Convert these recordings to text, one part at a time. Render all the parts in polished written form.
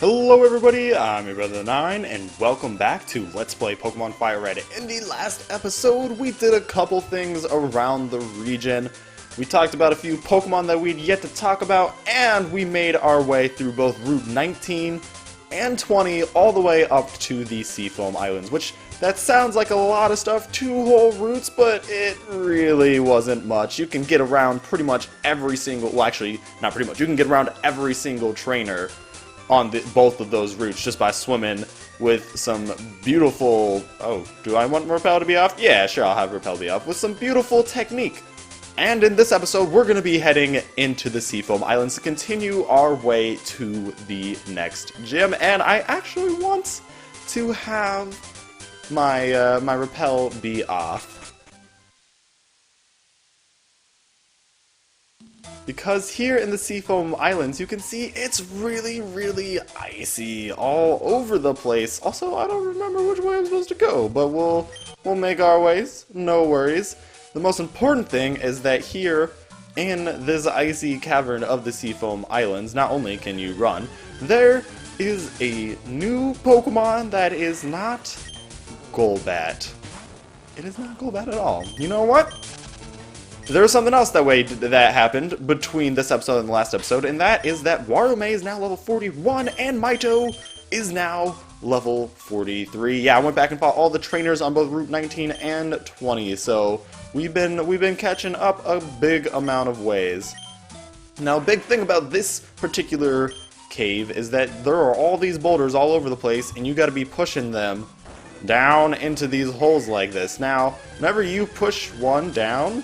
Hello everybody, I'm your brother 9, and welcome back to Let's Play Pokemon FireRed. In the last episode, we did a couple things around the region. We talked about a few Pokemon that we'd yet to talk about, and we made our way through both Route 19 and 20 all the way up to the Seafoam Islands, which that sounds like a lot of stuff, 2 whole routes, but it really wasn't much. You can get around pretty much every single, well actually, not pretty much, you can get around every single trainer on both of those routes just by swimming with some beautiful... Oh, do I want Repel to be off? Yeah, sure, I'll have Repel be off with some beautiful technique. And in this episode, we're going to be heading into the Seafoam Islands to continue our way to the next gym. And I actually want to have my, my Repel be off, because here in the Seafoam Islands, you can see it's really icy all over the place. Also, I don't remember which way I'm supposed to go, but we'll make our ways, no worries. The most important thing is that here in this icy cavern of the Seafoam Islands, not only can you run, there is a new Pokemon that is not Golbat. It is not Golbat at all. You know what? There was something else that happened between this episode and the last episode, and that is that Warumei is now level 41 and Maito is now level 43. Yeah, I went back and fought all the trainers on both Route 19 and 20, so we've been catching up a big amount of ways. Now, a big thing about this particular cave is that there are all these boulders all over the place, and you got to be pushing them down into these holes like this. Now, whenever you push one down,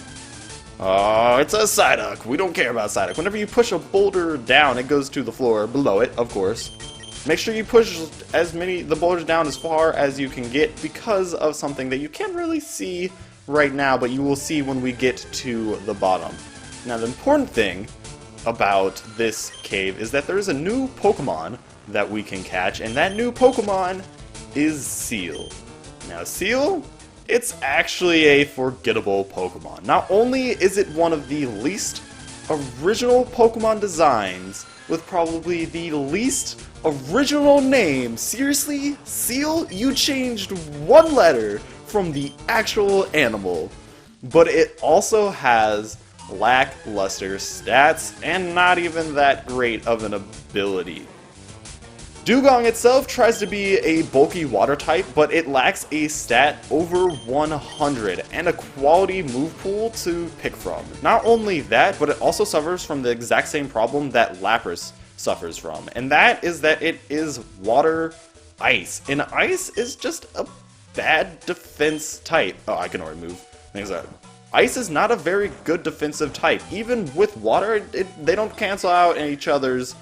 oh, it's a Psyduck. We don't care about Psyduck. Whenever you push a boulder down, it goes to the floor below it, of course. Make sure you push the boulders down as far as you can get because of something that you can't really see right now, but you will see when we get to the bottom. Now, the important thing about this cave is that there is a new Pokemon that we can catch, and that new Pokemon is Seel. Now, Seel, it's actually a forgettable Pokemon. Not only is it one of the least original Pokemon designs, with probably the least original name. Seriously? Seel? You changed one letter from the actual animal. But it also has lackluster stats, and not even that great of an ability. Dugong itself tries to be a bulky water type, but it lacks a stat over 100 and a quality move pool to pick from. Not only that, but it also suffers from the exact same problem that Lapras suffers from, and that is that it is water ice. And ice is just a bad defense type. Oh, I can already move. Things like ice is not a very good defensive type. Even with water, they don't cancel out each other's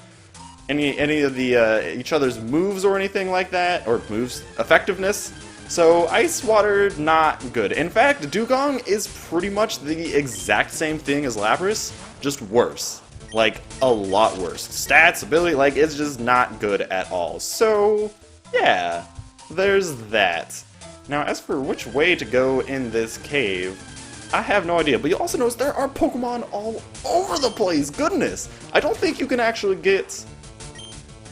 any of the each other's moves or anything like that, or moves effectiveness. So ice water, not good. In fact, Dugong is pretty much the exact same thing as Lapras, just worse. Like, a lot worse. Stats, ability, like, it's just not good at all. So, yeah, there's that. Now, as for which way to go in this cave, I have no idea. But you also notice there are Pokemon all over the place. Goodness! I don't think you can actually get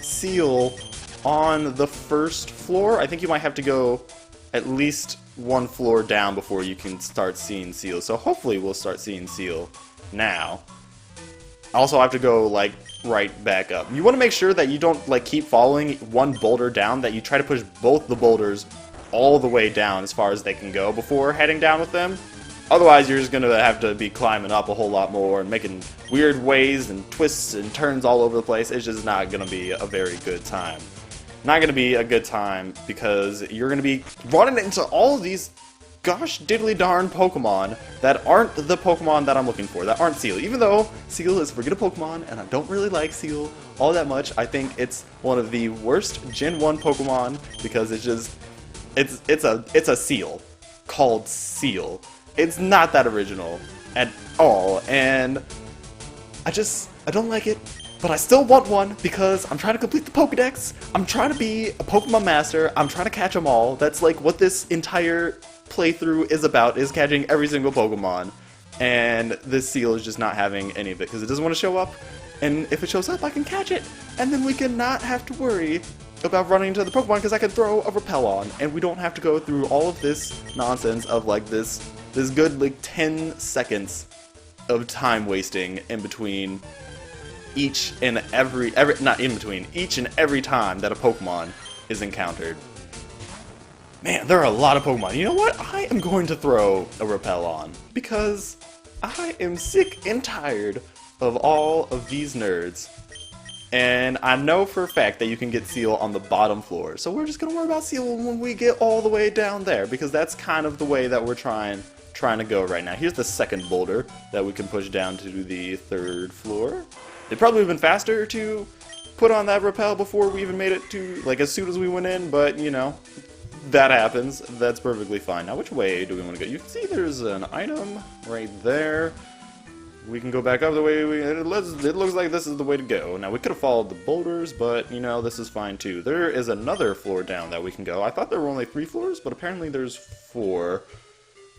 Seel on the first floor. I think you might have to go at least one floor down before you can start seeing Seel. So hopefully we'll start seeing Seel now. I also have to go, like, right back up. You want to make sure that you don't, like, keep following one boulder down, that you try to push both the boulders all the way down as far as they can go before heading down with them. Otherwise, you're just going to have to be climbing up a whole lot more and making weird ways and twists and turns all over the place. It's just not going to be a very good time. Not going to be a good time because you're going to be running into all of these gosh diddly darn Pokemon that aren't the Pokemon that I'm looking for, that aren't Seel. Even though Seel is a forgettable Pokemon, and I don't really like Seel all that much, I think it's one of the worst Gen 1 Pokemon because it's just, it's a Seel called Seel. It's not that original at all, and I don't like it, but I still want one because I'm trying to complete the Pokédex. I'm trying to be a Pokemon master. I'm trying to catch them all. That's like what this entire playthrough is about, is catching every single Pokemon. And this Seel is just not having any of it because it doesn't want to show up. And if it shows up, I can catch it. And then we can not have to worry about running into the Pokemon because I can throw a repel on. And we don't have to go through all of this nonsense of like this good like 10 seconds of time wasting in between each and every not in between, each and every time that a Pokemon is encountered. Man, there are a lot of Pokemon. You know what? I am going to throw a repel on because I am sick and tired of all of these nerds. And I know for a fact that you can get Seel on the bottom floor. So we're just going to worry about Seel when we get all the way down there because that's kind of the way that we're trying to go right now. Here's the second boulder that we can push down to the third floor. It'd probably have been faster to put on that repel before we even made it to, like, as soon as we went in, but, you know, that happens. That's perfectly fine. Now, which way do we want to go? You can see there's an item right there. We can go back up the way it looks like this is the way to go. Now, we could have followed the boulders, but, you know, this is fine, too. There is another floor down that we can go. I thought there were only 3 floors, but apparently there's 4.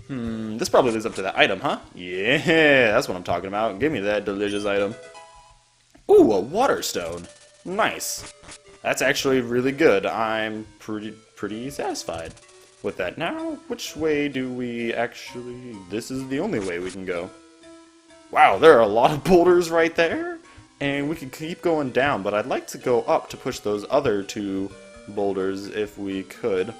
This probably leads up to that item, huh? Yeah, that's what I'm talking about. Give me that delicious item. Ooh, a water stone. Nice. That's actually really good. I'm pretty satisfied with that. Now, which way do we actually... This is the only way we can go. Wow, there are a lot of boulders right there. And we can keep going down, but I'd like to go up to push those other 2 boulders if we could.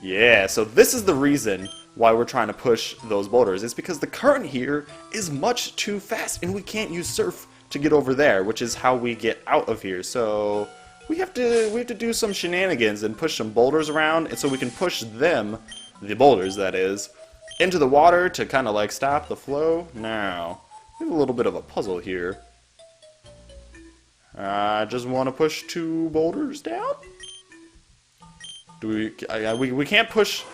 Yeah, so this is the reason why we're trying to push those boulders. It's because the current here is much too fast, and we can't use Surf to get over there, which is how we get out of here. So we have to do some shenanigans and push some boulders around, and so we can push them, the boulders that is, into the water to kind of like stop the flow. Now, we have a little bit of a puzzle here. I just want to push 2 boulders down. Do we can't push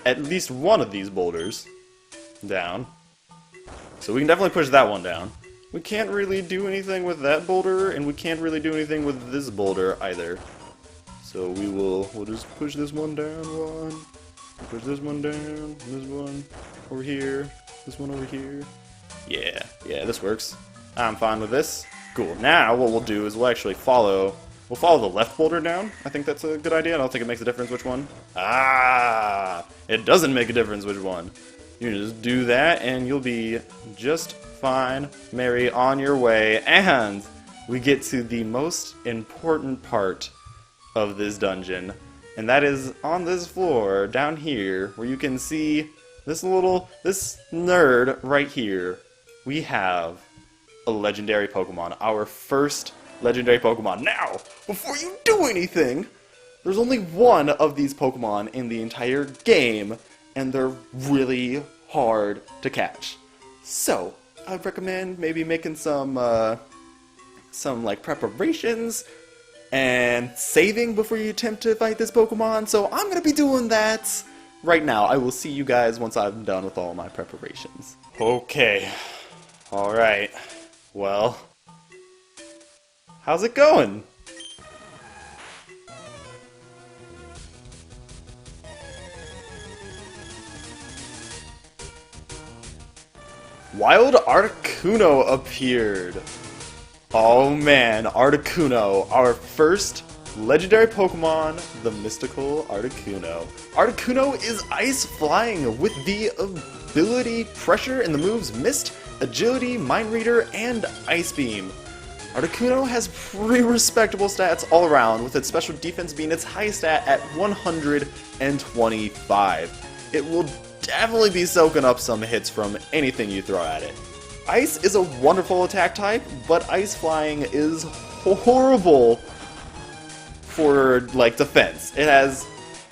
at least one of these boulders down. So we can definitely push that one down. We can't really do anything with that boulder, and we can't really do anything with this boulder either. So we'll just push this one down, push this one down, this one over here, this one over here. Yeah, this works. I'm fine with this. Cool. Now what we'll do is we'll actually follow the left boulder down. I think that's a good idea. I don't think it makes a difference which one. Ah, it doesn't make a difference which one. You just do that and you'll be just fine, Mary, on your way. And we get to the most important part of this dungeon, and that is on this floor down here where you can see this nerd right here. We have a legendary Pokemon, our first legendary Pokemon. Now, before you do anything, there's only one of these Pokemon in the entire game, and they're really hard to catch. So, I'd recommend maybe making some like preparations and saving before you attempt to fight this Pokemon. So I'm gonna be doing that right now. I will see you guys once I'm done with all my preparations. Okay. Alright. Well, how's it going? Wild Articuno appeared. Oh man, Articuno, our first legendary Pokemon, the mystical Articuno. Articuno is ice flying with the ability Pressure and the moves Mist, Agility, Mind Reader, and Ice Beam. Articuno has pretty respectable stats all around, with its special defense being its highest stat at 125. It will definitely be soaking up some hits from anything you throw at it. Ice is a wonderful attack type, but ice flying is horrible for like defense.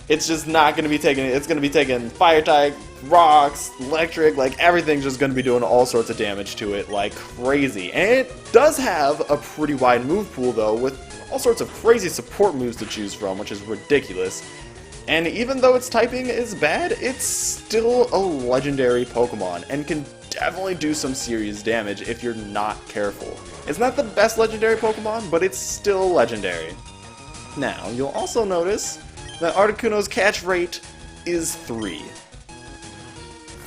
It's just not going to be taking, it's going to be taking fire type, rocks, electric, like everything's just going to be doing all sorts of damage to it like crazy. And it does have a pretty wide move pool though, with all sorts of crazy support moves to choose from, which is ridiculous. And even though its typing is bad, it's still a legendary Pokemon and can definitely do some serious damage if you're not careful. It's not the best legendary Pokemon, but it's still legendary. Now, you'll also notice that Articuno's catch rate is 3.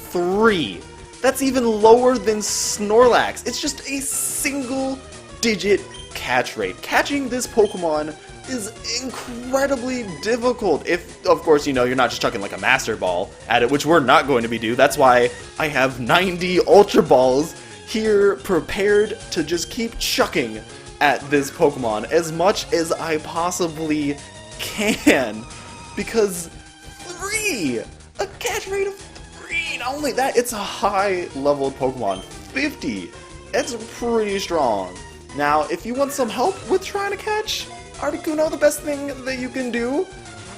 3! That's even lower than Snorlax. It's just a single digit catch rate. Catching this Pokemon is incredibly difficult. If, of course, you know, you're not just chucking like a Master Ball at it, which we're not going to be doing. That's why I have 90 Ultra Balls here prepared to just keep chucking at this Pokemon as much as I possibly can. Because 3! A catch rate of 3! Not only that, it's a high-leveled Pokemon. 50! That's pretty strong. Now, if you want some help with trying to catch Articuno, the best thing that you can do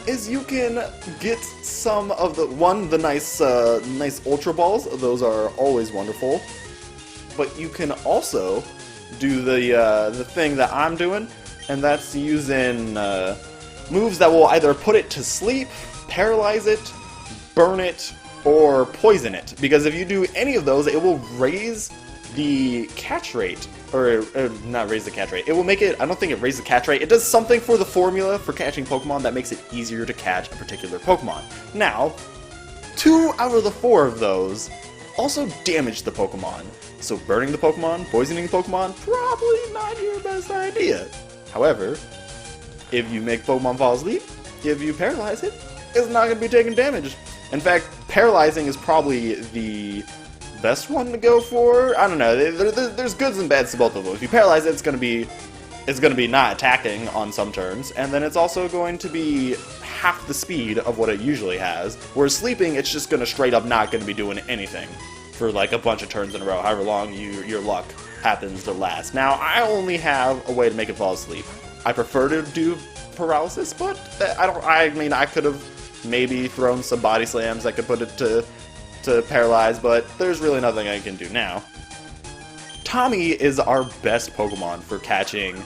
is you can get some of the nice Ultra Balls. Those are always wonderful. But you can also do the thing that I'm doing, and that's using moves that will either put it to sleep, paralyze it, burn it, or poison it. Because if you do any of those, it will raise the catch rate, or not raise the catch rate. It will make it, I don't think it raises the catch rate. It does something for the formula for catching Pokemon that makes it easier to catch a particular Pokemon. Now, 2 out of the 4 of those also damage the Pokemon. So burning the Pokemon, poisoning the Pokemon, probably not your best idea. However, if you make Pokemon fall asleep, if you paralyze it, it's not going to be taking damage. In fact, paralyzing is probably the best one to go for. I don't know. There's goods and bads to both of them. If you paralyze it, it's going to be not attacking on some turns, and then it's also going to be half the speed of what it usually has. Whereas sleeping, it's just going to straight up not going to be doing anything for like a bunch of turns in a row, however long your luck happens to last. Now, I only have a way to make it fall asleep. I prefer to do paralysis, but I mean, I could have maybe thrown some body slams that could put it to paralyze, but there's really nothing I can do now. Tommy is our best Pokemon for catching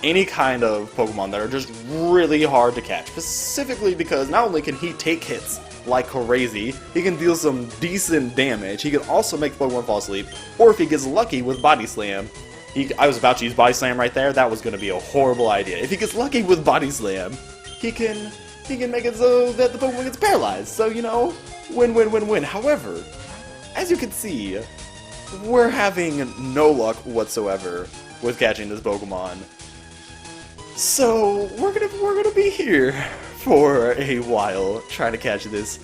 any kind of Pokemon that are just really hard to catch, specifically because not only can he take hits like crazy, he can deal some decent damage, he can also make Pokemon fall asleep, or if he gets lucky with Body Slam, I was about to use Body Slam right there, that was going to be a horrible idea. If he gets lucky with Body Slam, he can make it so that the Pokemon gets paralyzed, so, you know, win, win, win, win. However, as you can see, we're having no luck whatsoever with catching this Pokemon. So we're gonna be here for a while trying to catch this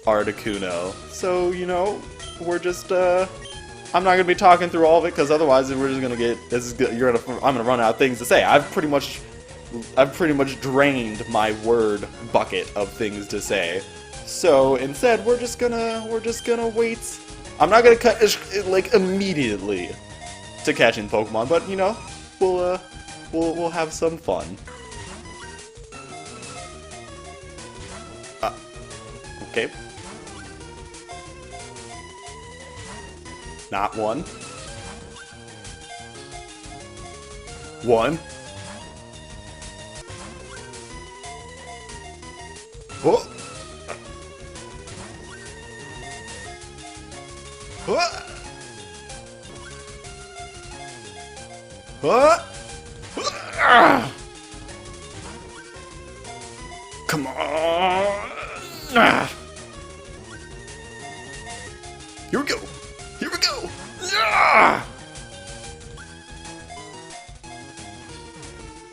Articuno. So, you know, we're just I'm not gonna be talking through all of it because otherwise we're just gonna get I'm gonna run out of things to say. I've pretty much drained my word bucket of things to say. So instead, we're just gonna wait. I'm not gonna cut like immediately to catching Pokemon, but you know, we'll have some fun. Okay. Not one. One. Oh. What? What? Come on! Here we go! Here we go!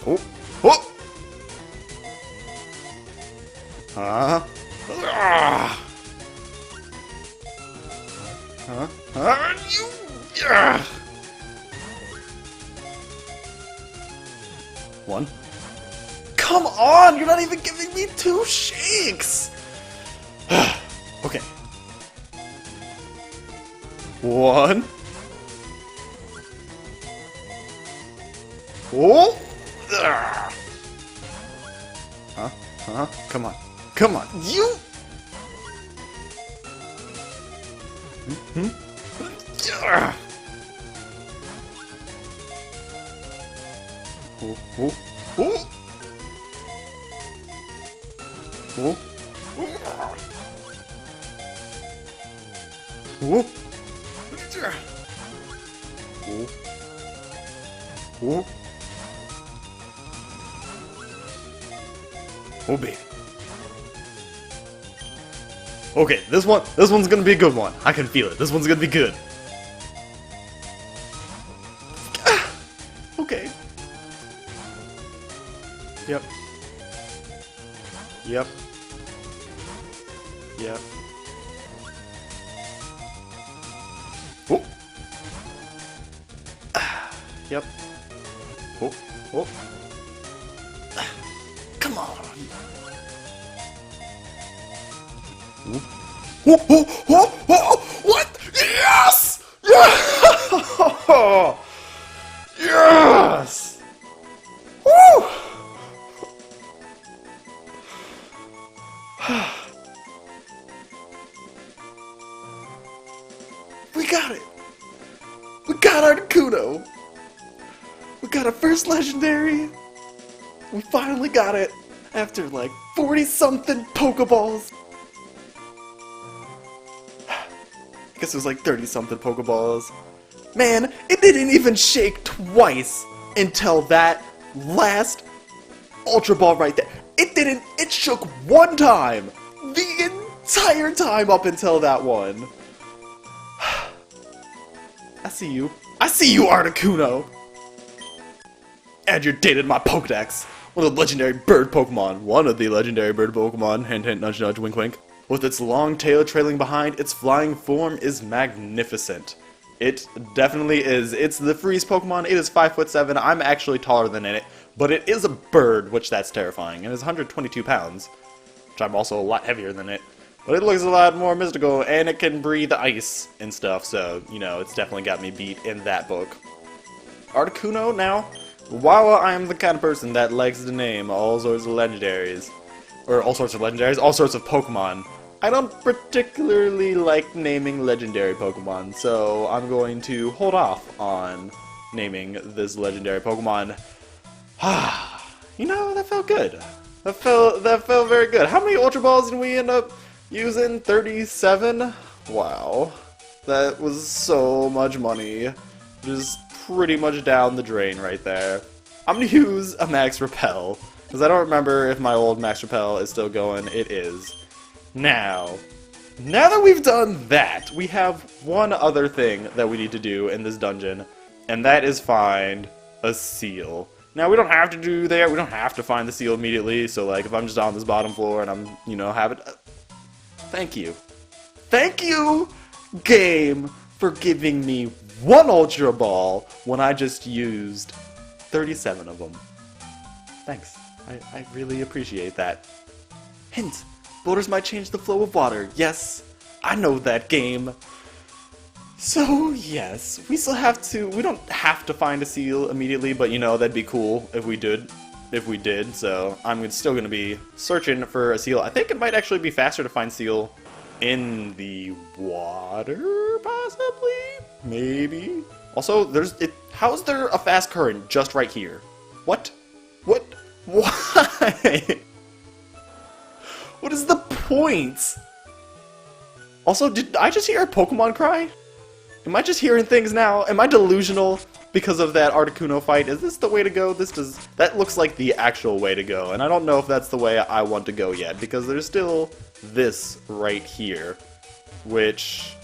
Oh! Oh! One. Come on! You're not even giving me 2 shakes! Okay. 1. Oh! Huh? Come on. Come on. You! Oh, oh, oh. Oh. Oh. Oh. Oh. Oh, baby. Okay, this one's gonna be a good one. I can feel it. This one's gonna be good. Okay. Yep. Yep. Yep. Oh. Yep. Oh. Oh. Come on. Oh. Oh. Oh. Oh. Oh. What? Yes! Yeah! Yes! Woo! We got it! We got Articuno! We got our first legendary! We finally got it! After like 40-something Pokeballs! I guess it was like 30-something Pokeballs. Man, it didn't even shake twice until that last Ultra Ball right there. It shook one time! The entire time up until that one. I see you. I see you, Articuno! Add your data to my Pokedex. One of the legendary bird Pokemon. One of the legendary bird Pokemon. Hint, hint, nudge, nudge, wink, wink. With its long tail trailing behind, its flying form is magnificent. It definitely is. It's the freeze Pokemon. It is 5'7". I'm actually taller than it, but it is a bird, which that's terrifying. And it's 122 pounds, which I'm also a lot heavier than it. But it looks a lot more mystical, and it can breathe ice and stuff, so, you know, it's definitely got me beat in that book. Articuno, now, while I'm the kind of person that likes to name all sorts of legendaries, or all sorts of Pokemon, I don't particularly like naming legendary Pokemon, so I'm going to hold off on naming this legendary Pokemon. You know, that felt good. That felt very good. How many Ultra Balls did we end up using? 37? Wow. That was so much money. Just pretty much down the drain right there. I'm gonna use a Max Repel, because I don't remember if my old Max Repel is still going. It is. Now that we've done that, we have one other thing that we need to do in this dungeon, and that is find a Seel. Now, we don't have to do that, we don't have to find the Seel immediately, so like, if I'm just on this bottom floor and I'm, you know, having... Thank you. Thank you, game, for giving me one Ultra Ball when I just used 37 of them. Thanks. I really appreciate that. Hint. Boulders might change the flow of water. Yes, I know that game. So, yes, we don't have to find a Seel immediately, but you know, that'd be cool if we did, so I'm still going to be searching for a Seel. I think it might actually be faster to find Seel in the water, possibly? Maybe? Also, how's there a fast current just right here? What? What? Why? What is the point? Also, did I just hear a Pokemon cry? Am I just hearing things now? Am I delusional because of that Articuno fight? Is this the way to go? That looks like the actual way to go, and I don't know if that's the way I want to go yet, because there's still this right here, which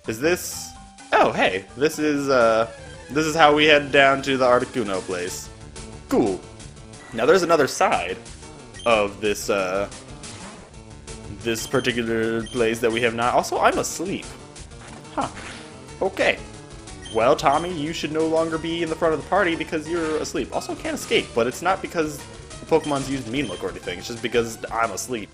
is this. Oh, hey, this is how we head down to the Articuno place. Cool. Now there's another side of this this particular place that we have not. Also, I'm asleep. Huh. Okay. Well, Tommy, you should no longer be in the front of the party because you're asleep. Also, can't escape, but it's not because the Pokemon's used mean look or anything. It's just because I'm asleep.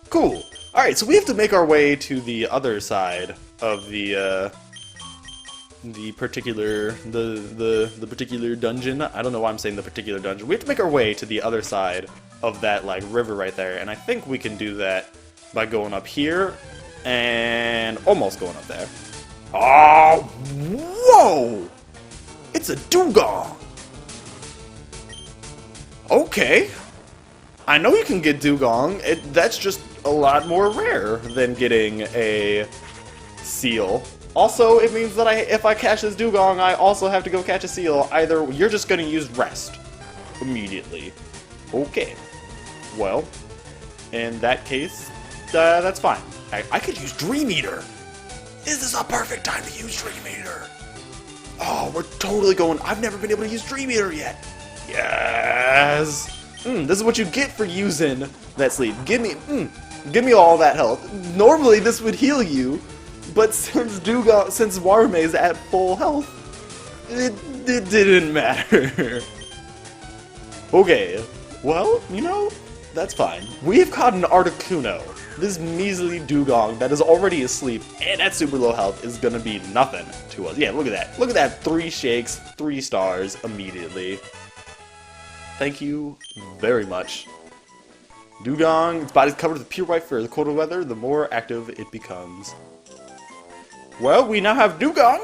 Cool. Alright, so we have to make our way to the other side of the particular dungeon. I don't know why I'm saying the particular dungeon. We have to make our way to the other side of that like river right there, and I think we can do that by going up here and almost going up there. Oh, whoa! It's a dugong. Okay, I know you can get dugong. That's just a lot more rare than getting a Seel. Also, it means that if I catch this dugong, I also have to go catch a Seel. Either you're just going to use rest immediately. Okay. Well, in that case, that's fine. I could use Dream Eater. Is this a perfect time to use Dream Eater? Oh, we're totally going. I've never been able to use Dream Eater yet. Yes! This is what you get for using that sleep. Give me all that health. Normally this would heal you, but since Warume is at full health, it didn't matter. Okay, well, you know, that's fine. We've caught an Articuno. This measly dugong that is already asleep and at super low health is gonna be nothing to us. Yeah, look at that. Look at that. 3 shakes, 3 stars immediately. Thank you very much. Dugong, its body's covered with pure white fur. The colder weather, the more active it becomes. Well, we now have Dugong,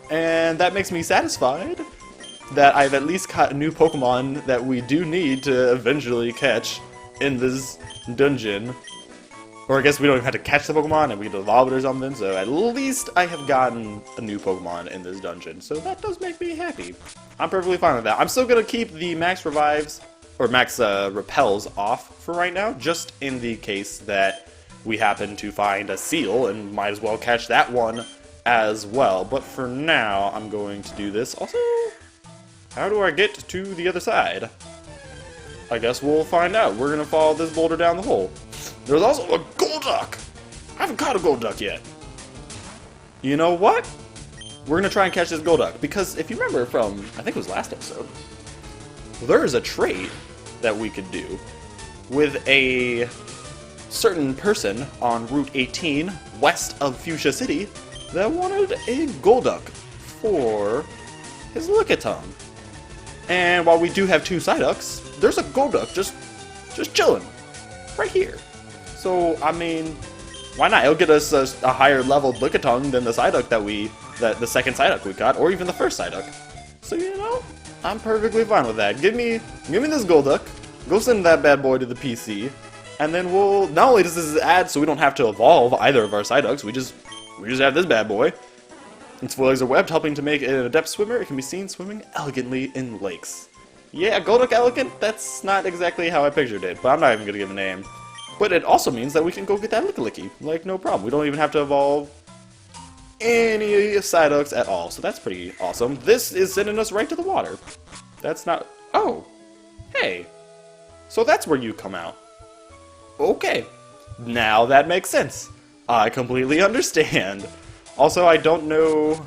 and that makes me satisfied that I've at least caught a new Pokemon that we do need to eventually catch in this dungeon. Or I guess we don't even have to catch the Pokemon and we can evolve it or something, so at least I have gotten a new Pokemon in this dungeon. So that does make me happy. I'm perfectly fine with that. I'm still gonna keep the max revives, or max repels off for right now, just in the case that we happen to find a Seel and might as well catch that one as well. But for now, I'm going to do this. Also, how do I get to the other side? I guess we'll find out. We're gonna follow this boulder down the hole. There's also a Golduck! I haven't caught a Golduck yet. You know what? We're gonna try and catch this Golduck, because if you remember from, I think it was last episode, there is a trade that we could do with a certain person on Route 18, west of Fuchsia City, that wanted a Golduck for his Lickitung. And while we do have 2 Psyducks, there's a Golduck just chilling right here. So, I mean, why not? It'll get us a higher leveled Lickitung than the Psyduck that the second Psyduck we got, or even the first Psyduck. So, you know, I'm perfectly fine with that. Give me this Golduck, go send that bad boy to the PC, and then we'll, not only does this add so we don't have to evolve either of our Psyducks, we just have this bad boy. Its legs are webbed, helping to make it an adept swimmer. It can be seen swimming elegantly in lakes. Yeah, Golduck Elegant, that's not exactly how I pictured it, but I'm not even gonna give a name. But it also means that we can go get that Licky, like, no problem. We don't even have to evolve any Psyducks at all, so that's pretty awesome. This is sending us right to the water. That's not... Oh! Hey! So that's where you come out. Okay. Now that makes sense. I completely understand. Also, I don't know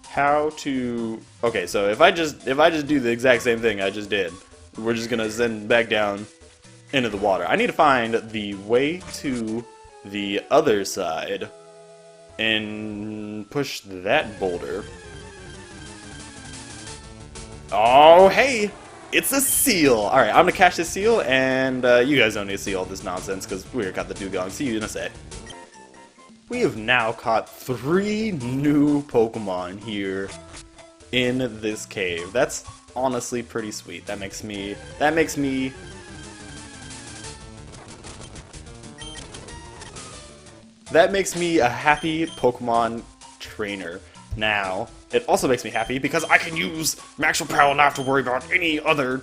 how to... Okay, so if I just do the exact same thing I just did, we're just gonna send back down into the water. I need to find the way to the other side and push that boulder. Oh, hey! It's a Seel! Alright, I'm gonna catch this Seel, and you guys don't need to see all this nonsense, because we already got the Dugong. See you in a sec. We have now caught 3 new Pokemon here in this cave. That's honestly pretty sweet. That makes me a happy Pokemon trainer. Now, it also makes me happy because I can use Max Repel and not have to worry about any other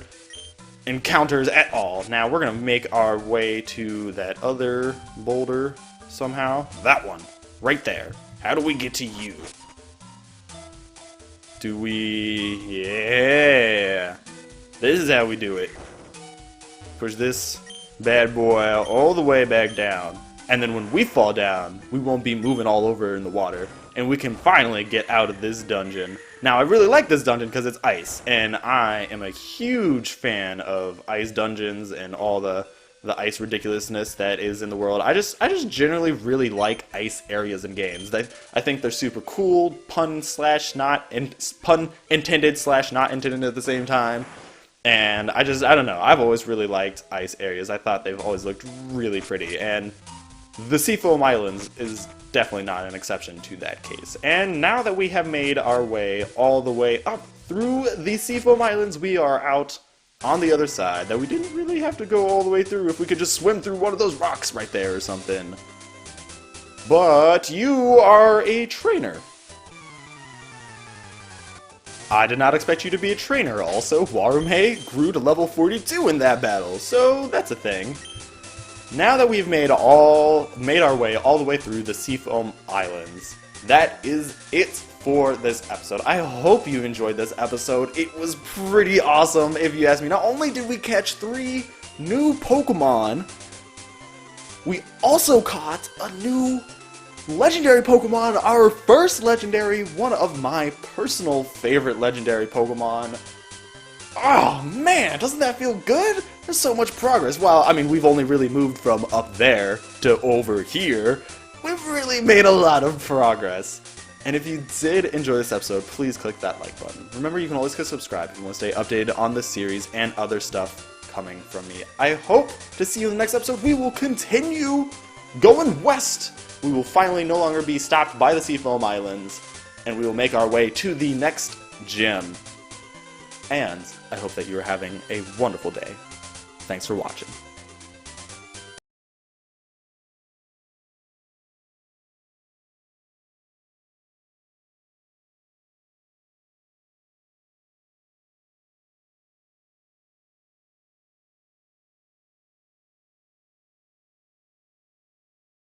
encounters at all. Now, we're gonna make our way to that other boulder somehow. That one, right there. How do we get to you? Do we... Yeah! This is how we do it. Push this bad boy all the way back down. And then when we fall down, we won't be moving all over in the water. And we can finally get out of this dungeon. Now, I really like this dungeon because it's ice. And I am a huge fan of ice dungeons and all the ice ridiculousness that is in the world. I just generally really like ice areas in games. I think they're super cool, pun intended slash not intended at the same time. And I don't know, I've always really liked ice areas. I thought they've always looked really pretty, and the Seafoam Islands is definitely not an exception to that case. And now that we have made our way all the way up through the Seafoam Islands, we are out on the other side, that we didn't really have to go all the way through if we could just swim through one of those rocks right there or something. But you are a trainer. I did not expect you to be a trainer. Also, Warume grew to level 42 in that battle, so that's a thing. Now that we've made our way all the way through the Seafoam Islands, that is it for this episode. I hope you enjoyed this episode. It was pretty awesome, if you ask me. Not only did we catch 3 new Pokemon, we also caught a new legendary Pokemon, our first legendary, one of my personal favorite legendary Pokemon. Oh man, doesn't that feel good? There's so much progress. Well, I mean, we've only really moved from up there to over here. We've really made a lot of progress. And if you did enjoy this episode, please click that like button. Remember, you can always click subscribe if you want to stay updated on this series and other stuff coming from me. I hope to see you in the next episode. We will continue going west. We will finally no longer be stopped by the Seafoam Islands, and we will make our way to the next gym. And I hope that you are having a wonderful day. Thanks for watching.